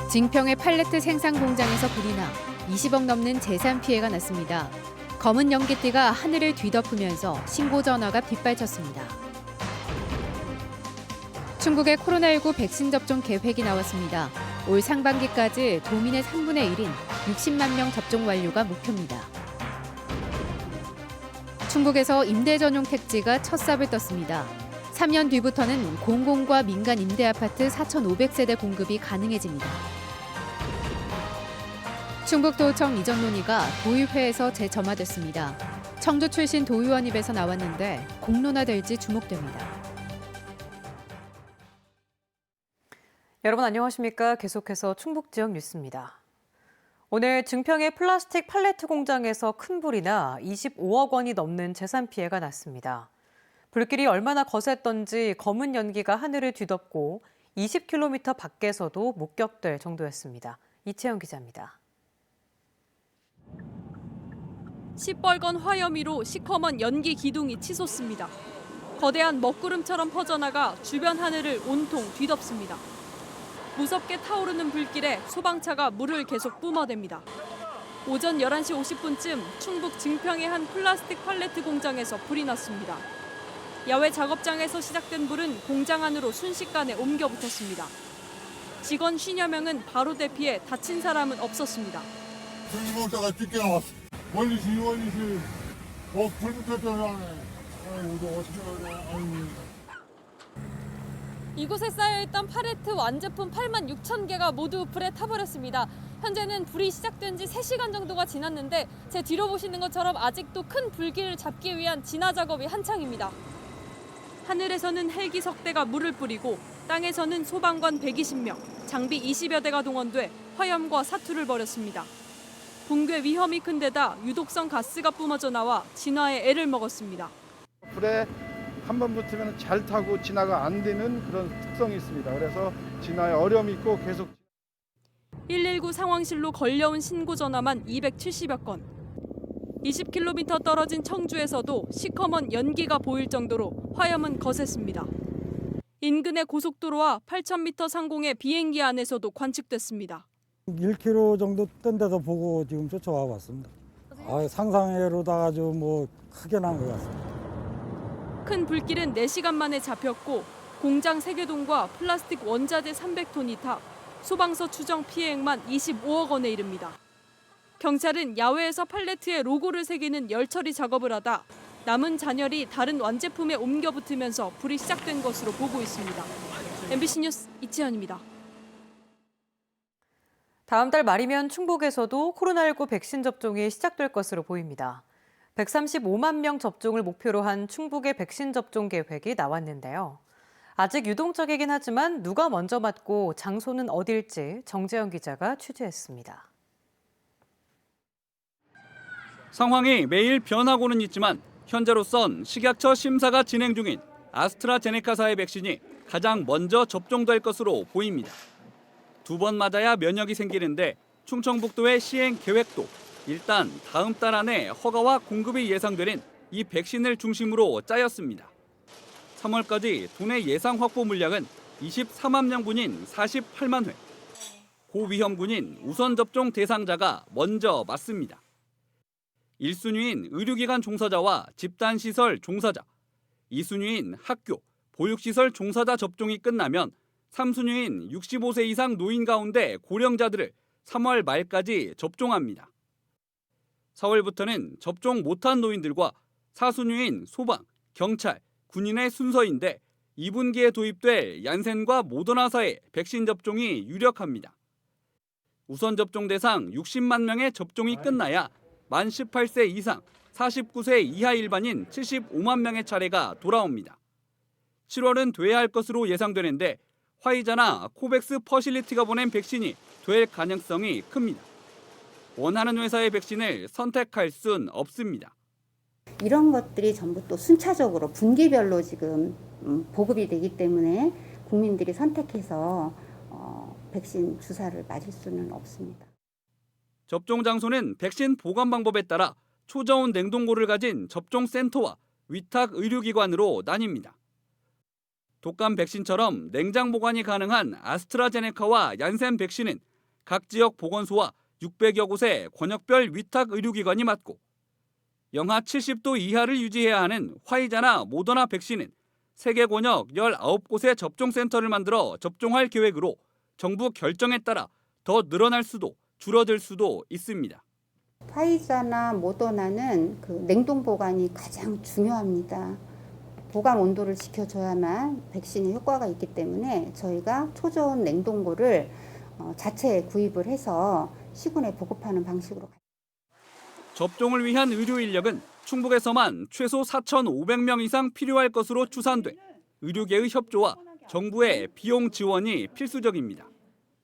증평의 팔레트 생산 공장에서 불이 나 20억 넘는 재산 피해가 났습니다. 검은 연기띠가 하늘을 뒤덮으면서 신고 전화가 빗발쳤습니다. 충북의 코로나19 백신 접종 계획이 나왔습니다. 올 상반기까지 도민의 3분의 1인 60만 명 접종 완료가 목표입니다. 충북에서 임대 전용 택지가 첫 삽을 떴습니다. 3년 뒤부터는 공공과 민간 임대아파트 4,500세대 공급이 가능해집니다. 충북도청 이전 논의가 도의회에서 재점화됐습니다. 청주 출신 도의원 입에서 나왔는데 공론화될지 주목됩니다. 여러분 안녕하십니까? 계속해서 충북 지역 뉴스입니다. 오늘 증평의 플라스틱 팔레트 공장에서 큰 불이 나 25억 원이 넘는 재산 피해가 났습니다. 불길이 얼마나 거셌던지 검은 연기가 하늘을 뒤덮고 20km 밖에서도 목격될 정도였습니다. 이채영 기자입니다. 시뻘건 화염위로 시커먼 연기 기둥이 치솟습니다. 거대한 먹구름처럼 퍼져나가 주변 하늘을 온통 뒤덮습니다. 무섭게 타오르는 불길에 소방차가 물을 계속 뿜어댑니다. 오전 11시 50분쯤 충북 증평의 한 플라스틱 팔레트 공장에서 불이 났습니다. 야외 작업장에서 시작된 불은 공장 안으로 순식간에 옮겨 붙었습니다. 직원 50여 명은 바로 대피해 다친 사람은 없었습니다. 불멍자가 찢겨 나왔어. 원리시. 불 붙었잖아. 아이고, 어떻게 해야 돼. 아이고. 이곳에 쌓여있던 팔레트 완제품 8만 6천 개가 모두 불에 타버렸습니다. 현재는 불이 시작된 지 3시간 정도가 지났는데 제 뒤로 보시는 것처럼 아직도 큰 불길을 잡기 위한 진화 작업이 한창입니다. 하늘에서는 헬기 석대가 물을 뿌리고 땅에서는 소방관 120명, 장비 20여 대가 동원돼 화염과 사투를 벌였습니다. 붕괴 위험이 큰 데다 유독성 가스가 뿜어져 나와 진화에 애를 먹었습니다. 불에 한 번 붙으면 잘 타고 진화가 안 되는 그런 특성이 있습니다. 그래서 진화에 어려움이 있고 계속 119 상황실로 걸려온 신고 전화만 270여 건. 20km 떨어진 청주에서도 시커먼 연기가 보일 정도로 화염은 거셌습니다. 인근의 고속도로와 8,000m 상공의 비행기 안에서도 관측됐습니다. 1km 정도 뜬 데서 보고 지금 쫓아와 봤습니다. 상상외로다가 좀 크게 난 것 같습니다. 큰 불길은 4시간 만에 잡혔고 공장 3개동과 플라스틱 원자재 300톤이 타 소방서 추정 피해액만 25억 원에 이릅니다. 경찰은 야외에서 팔레트에 로고를 새기는 열처리 작업을 하다 남은 잔열이 다른 완제품에 옮겨 붙으면서 불이 시작된 것으로 보고 있습니다. MBC 뉴스 이채연입니다. 다음 달 말이면 충북에서도 코로나19 백신 접종이 시작될 것으로 보입니다. 135만 명 접종을 목표로 한 충북의 백신 접종 계획이 나왔는데요. 아직 유동적이긴 하지만 누가 먼저 맞고 장소는 어딜지 정재영 기자가 취재했습니다. 상황이 매일 변하고는 있지만 현재로선 식약처 심사가 진행 중인 아스트라제네카사의 백신이 가장 먼저 접종될 것으로 보입니다. 2번 맞아야 면역이 생기는데 충청북도의 시행 계획도 일단 다음 달 안에 허가와 공급이 예상되는 이 백신을 중심으로 짜였습니다. 3월까지 도내 예상 확보 물량은 24만 명분인 48만 회. 고위험군인 우선 접종 대상자가 먼저 맞습니다. 1순위인 의료기관 종사자와 집단시설 종사자, 2순위인 학교, 보육시설 종사자 접종이 끝나면 3순위인 65세 이상 노인 가운데 고령자들을 3월 말까지 접종합니다. 4월부터는 접종 못한 노인들과 4순위인 소방, 경찰, 군인의 순서인데 2분기에 도입될 얀센과 모더나사의 백신 접종이 유력합니다. 우선 접종 대상 60만 명의 접종이 끝나야 만 18세 이상, 49세 이하 일반인 75만 명의 차례가 돌아옵니다. 7월은 돼야 할 것으로 예상되는데 화이자나 코백스 퍼실리티가 보낸 백신이 될 가능성이 큽니다. 원하는 회사의 백신을 선택할 순 없습니다. 이런 것들이 전부 또 순차적으로 분기별로 지금 보급이 되기 때문에 국민들이 선택해서 백신 주사를 맞을 수는 없습니다. 접종 장소는 백신 보관 방법에 따라 초저온 냉동고를 가진 접종센터와 위탁 의료기관으로 나뉩니다. 독감 백신처럼 냉장 보관이 가능한 아스트라제네카와 얀센 백신은 각 지역 보건소와 600여 곳의 권역별 위탁 의료기관이 맞고 영하 70도 이하를 유지해야 하는 화이자나 모더나 백신은 세계 권역 19곳의 접종센터를 만들어 접종할 계획으로 정부 결정에 따라 더 늘어날 수도 줄어들 수도 있습니다. 화이자나 모더나는 그 냉동 보관이 가장 중요합니다. 보관 온도를 지켜줘야만 백신의 효과가 있기 때문에 저희가 초저온 냉동고를 자체 구입을 해서 시군에 보급하는 방식으로. 접종을 위한 의료 인력은 충북에서만 최소 4,500명 이상 필요할 것으로 추산돼 의료계의 협조와 정부의 비용 지원이 필수적입니다.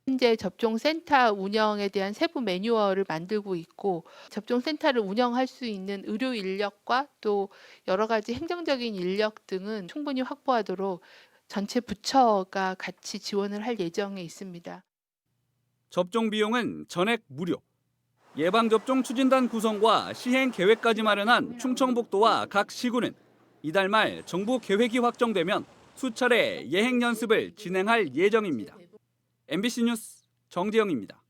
현재 접종센터 운영에 대한 세부 매뉴얼을 만들고 있고 접종센터를 운영할 수 있는 의료 인력과 또 여러 가지 행정적인 인력 등은 충분히 확보하도록 전체 부처가 같이 지원을 할 예정에 있습니다. 접종 비용은 전액 무료. 예방접종 추진단 구성과 시행 계획까지 마련한 충청북도와 각 시군은 이달 말 정부 계획이 확정되면 수차례 예행 연습을 진행할 예정입니다. MBC 뉴스 정재영입니다.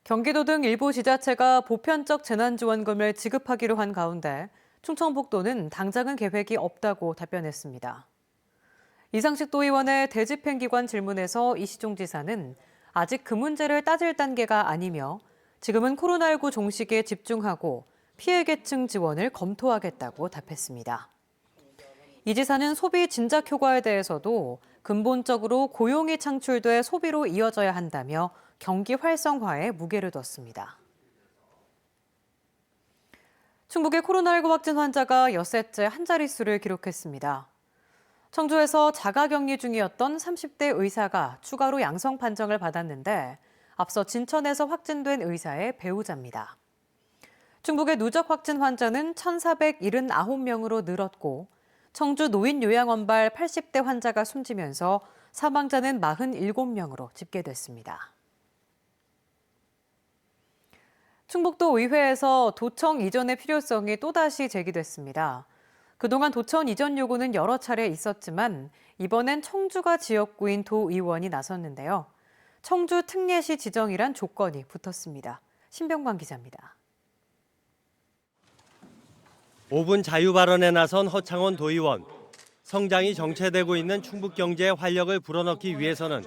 경기도 등 일부 지자체가 보편적 재난지원금을 지급하기로 한 가운데 충청북도는 당장은 계획이 없다고 답변했습니다. 이상식 도의원의 대집행기관 질문에서 이시종 지사는 아직 그 문제를 따질 단계가 아니며 지금은 코로나19 종식에 집중하고 피해 계층 지원을 검토하겠다고 답했습니다. 이 지사는 소비 진작 효과에 대해서도 근본적으로 고용이 창출돼 소비로 이어져야 한다며 경기 활성화에 무게를 뒀습니다. 충북의 코로나19 확진 환자가 엿새째 한 자릿수를 기록했습니다. 청주에서 자가격리 중이었던 30대 의사가 추가로 양성 판정을 받았는데 앞서 진천에서 확진된 의사의 배우자입니다. 충북의 누적 확진 환자는 1,479명으로 늘었고 청주 노인요양원발 80대 환자가 숨지면서 사망자는 47명으로 집계됐습니다. 충북도 의회에서 도청 이전의 필요성이 또다시 제기됐습니다. 그동안 도청 이전 요구는 여러 차례 있었지만 이번엔 청주가 지역구인 도의원이 나섰는데요. 청주 특례시 지정이란 조건이 붙었습니다. 신병관 기자입니다. 5분 자유 발언에 나선 허창원 도의원. 성장이 정체되고 있는 충북 경제에 활력을 불어넣기 위해서는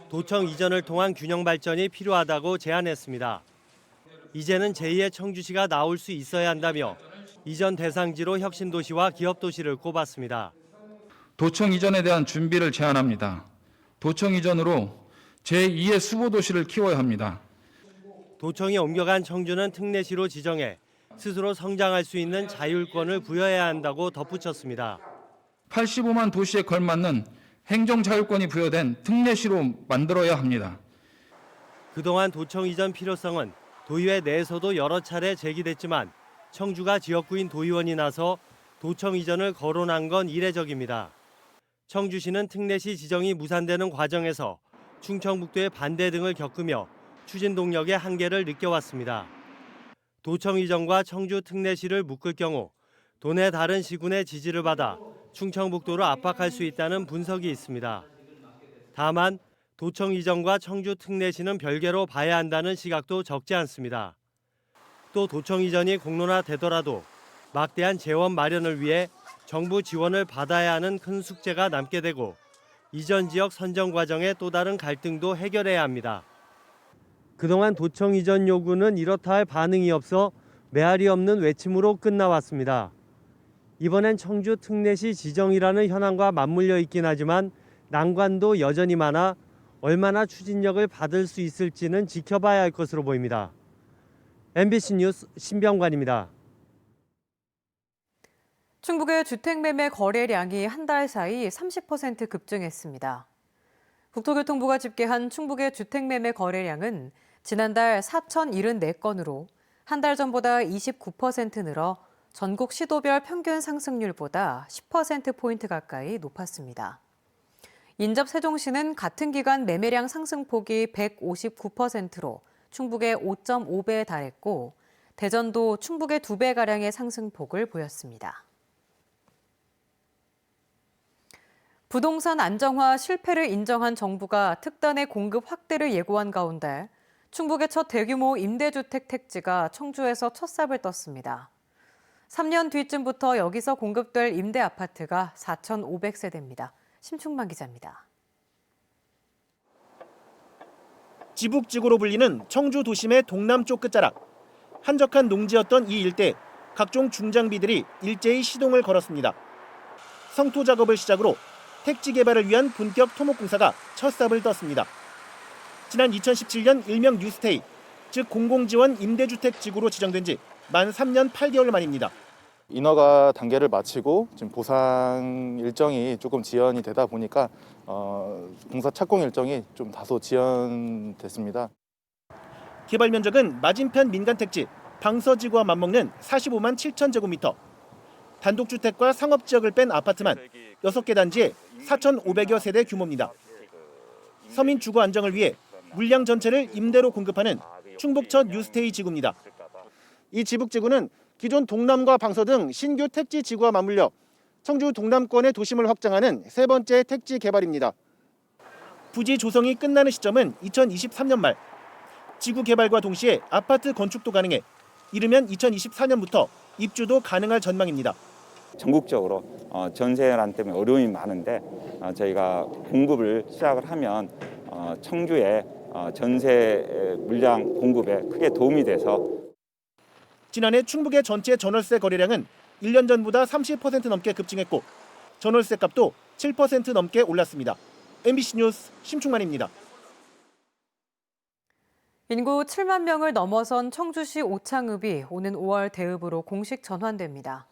도청 이전을 통한 균형 발전이 필요하다고 제안했습니다. 이제는 제2의 청주시가 나올 수 있어야 한다며 이전 대상지로 혁신도시와 기업도시를 꼽았습니다. 도청 이전에 대한 준비를 제안합니다. 도청 이전으로 제2의 수보도시를 키워야 합니다. 도청이 옮겨간 청주는 특례시로 지정해 스스로 성장할 수 있는 자율권을 부여해야 한다고 덧붙였습니다. 85만 도시에 걸맞는 행정 자율권이 부여된 특례시로 만들어야 합니다. 그동안 도청 이전 필요성은 도의회 내에서도 여러 차례 제기됐지만 청주가 지역구인 도의원이 나서 도청 이전을 거론한 건 이례적입니다. 청주시는 특례시 지정이 무산되는 과정에서 충청북도의 반대 등을 겪으며 추진 동력의 한계를 느껴왔습니다. 도청 이전과 청주 특례시를 묶을 경우 도내 다른 시군의 지지를 받아 충청북도를 압박할 수 있다는 분석이 있습니다. 다만 도청 이전과 청주 특례시는 별개로 봐야 한다는 시각도 적지 않습니다. 또 도청 이전이 공론화되더라도 막대한 재원 마련을 위해 정부 지원을 받아야 하는 큰 숙제가 남게 되고 이전 지역 선정 과정의 또 다른 갈등도 해결해야 합니다. 그동안 도청 이전 요구는 이렇다 할 반응이 없어 메아리 없는 외침으로 끝나왔습니다. 이번엔 청주 특례시 지정이라는 현안과 맞물려 있긴 하지만 난관도 여전히 많아 얼마나 추진력을 받을 수 있을지는 지켜봐야 할 것으로 보입니다. MBC 뉴스 신병관입니다. 충북의 주택매매 거래량이 한 달 사이 30% 급증했습니다. 국토교통부가 집계한 충북의 주택매매 거래량은 지난달 4,074건으로 한 달 전보다 29% 늘어 전국 시도별 평균 상승률보다 10%포인트 가까이 높았습니다. 인접 세종시는 같은 기간 매매량 상승폭이 159%로 충북의 5.5배에 달했고 대전도 충북의 2배가량의 상승폭을 보였습니다. 부동산 안정화 실패를 인정한 정부가 특단의 공급 확대를 예고한 가운데 충북의 첫 대규모 임대주택 택지가 청주에서 첫 삽을 떴습니다. 3년 뒤쯤부터 여기서 공급될 임대 아파트가 4,500세대입니다. 심충만 기자입니다. 지북지구로 불리는 청주 도심의 동남쪽 끝자락. 한적한 농지였던 이 일대 각종 중장비들이 일제히 시동을 걸었습니다. 성토 작업을 시작으로 택지 개발을 위한 본격 토목공사가 첫 삽을 떴습니다. 지난 2017년 일명 뉴스테이, 즉 공공지원 임대주택 지구로 지정된 지 만 3년 8개월 만입니다. 인허가 단계를 마치고 지금 보상 일정이 조금 지연이 되다 보니까 공사 착공 일정이 좀 다소 지연됐습니다. 개발 면적은 맞은편 민간 택지 방서지구와 맞먹는 45만 7천 제곱미터. 단독주택과 상업지역을 뺀 아파트만 6개 단지에 4,500여 세대 규모입니다. 서민 주거 안정을 위해 물량 전체를 임대로 공급하는 충북 첫 뉴스테이 지구입니다. 이 지북지구는 기존 동남과 방서 등 신규 택지 지구와 맞물려 청주 동남권의 도심을 확장하는 세 번째 택지 개발입니다. 부지 조성이 끝나는 시점은 2023년 말. 지구 개발과 동시에 아파트 건축도 가능해 이르면 2024년부터 입주도 가능할 전망입니다. 전국적으로 전세난 때문에 어려움이 많은데 저희가 공급을 시작을 하면 청주의 전세 물량 공급에 크게 도움이 돼서 지난해 충북의 전체 전월세 거래량은 1년 전보다 30% 넘게 급증했고 전월세 값도 7% 넘게 올랐습니다. MBC 뉴스 심충만입니다. 인구 7만 명을 넘어선 청주시 오창읍이 오는 5월 대읍으로 공식 전환됩니다.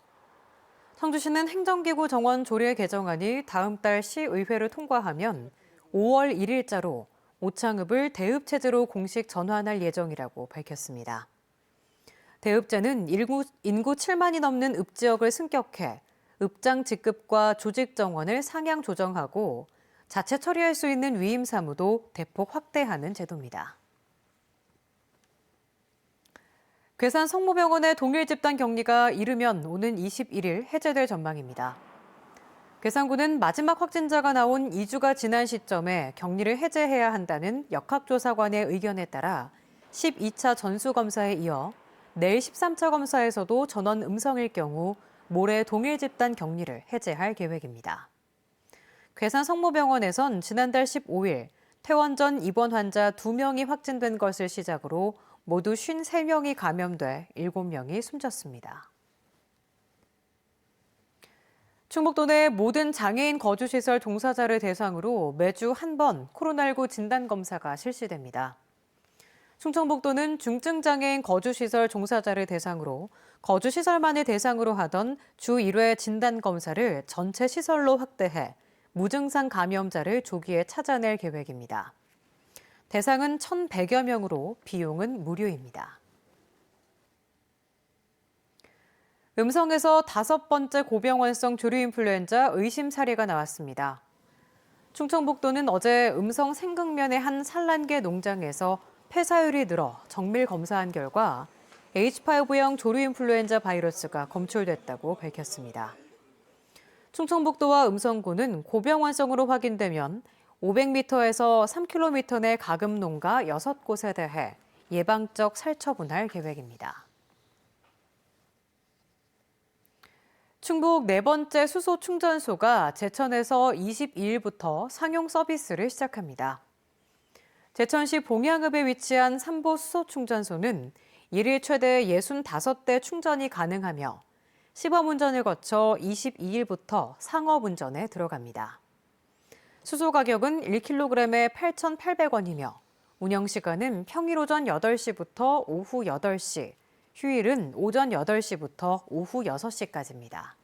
청주시는 행정기구 정원 조례 개정안이 다음 달 시의회를 통과하면 5월 1일자로 오창읍을 대읍 체제로 공식 전환할 예정이라고 밝혔습니다. 대읍제는 인구 7만이 넘는 읍지역을 승격해 읍장 직급과 조직 정원을 상향 조정하고 자체 처리할 수 있는 위임 사무도 대폭 확대하는 제도입니다. 괴산 성모병원의 동일 집단 격리가 이르면 오는 21일 해제될 전망입니다. 괴산군은 마지막 확진자가 나온 2주가 지난 시점에 격리를 해제해야 한다는 역학조사관의 의견에 따라 12차 전수검사에 이어 내일 13차 검사에서도 전원 음성일 경우 모레 동일 집단 격리를 해제할 계획입니다. 괴산 성모병원에선 지난달 15일 퇴원 전 입원 환자 2명이 확진된 것을 시작으로 모두 53명이 감염돼 7명이 숨졌습니다. 충북도 내 모든 장애인 거주시설 종사자를 대상으로 매주 한 번 코로나19 진단검사가 실시됩니다. 충청북도는 중증장애인 거주시설 종사자를 대상으로 거주시설만을 대상으로 하던 주 1회 진단검사를 전체 시설로 확대해 무증상 감염자를 조기에 찾아낼 계획입니다. 대상은 1,100여 명으로 비용은 무료입니다. 음성에서 5번째 고병원성 조류인플루엔자 의심 사례가 나왔습니다. 충청북도는 어제 음성 생강면의 한 산란계 농장에서 폐사율이 늘어 정밀 검사한 결과 H5형 조류인플루엔자 바이러스가 검출됐다고 밝혔습니다. 충청북도와 음성군은 고병환성으로 확인되면 500m에서 3km 내 가금 농가 6곳에 대해 예방적 살처분할 계획입니다. 충북 4번째 수소 충전소가 제천에서 22일부터 상용 서비스를 시작합니다. 제천시 봉양읍에 위치한 삼보 수소 충전소는 1일 최대 65대 충전이 가능하며 시범운전을 거쳐 22일부터 상업운전에 들어갑니다. 수소 가격은 1kg에 8,800원이며 운영시간은 평일 오전 8시부터 오후 8시, 휴일은 오전 8시부터 오후 6시까지입니다.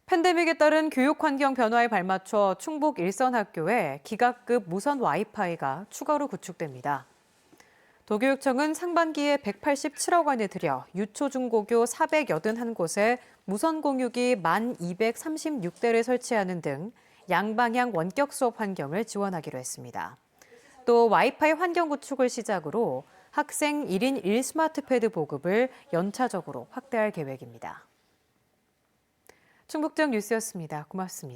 팬데믹에 따른 교육 환경 변화에 발맞춰 충북 일선학교에 기가급 무선 와이파이가 추가로 구축됩니다. 도교육청은 상반기에 187억 원을 들여 유초중고교 481곳에 무선 공유기 1,236대를 설치하는 등 양방향 원격 수업 환경을 지원하기로 했습니다. 또 와이파이 환경 구축을 시작으로 학생 1인 1스마트패드 보급을 연차적으로 확대할 계획입니다. 충북지역 뉴스였습니다. 고맙습니다.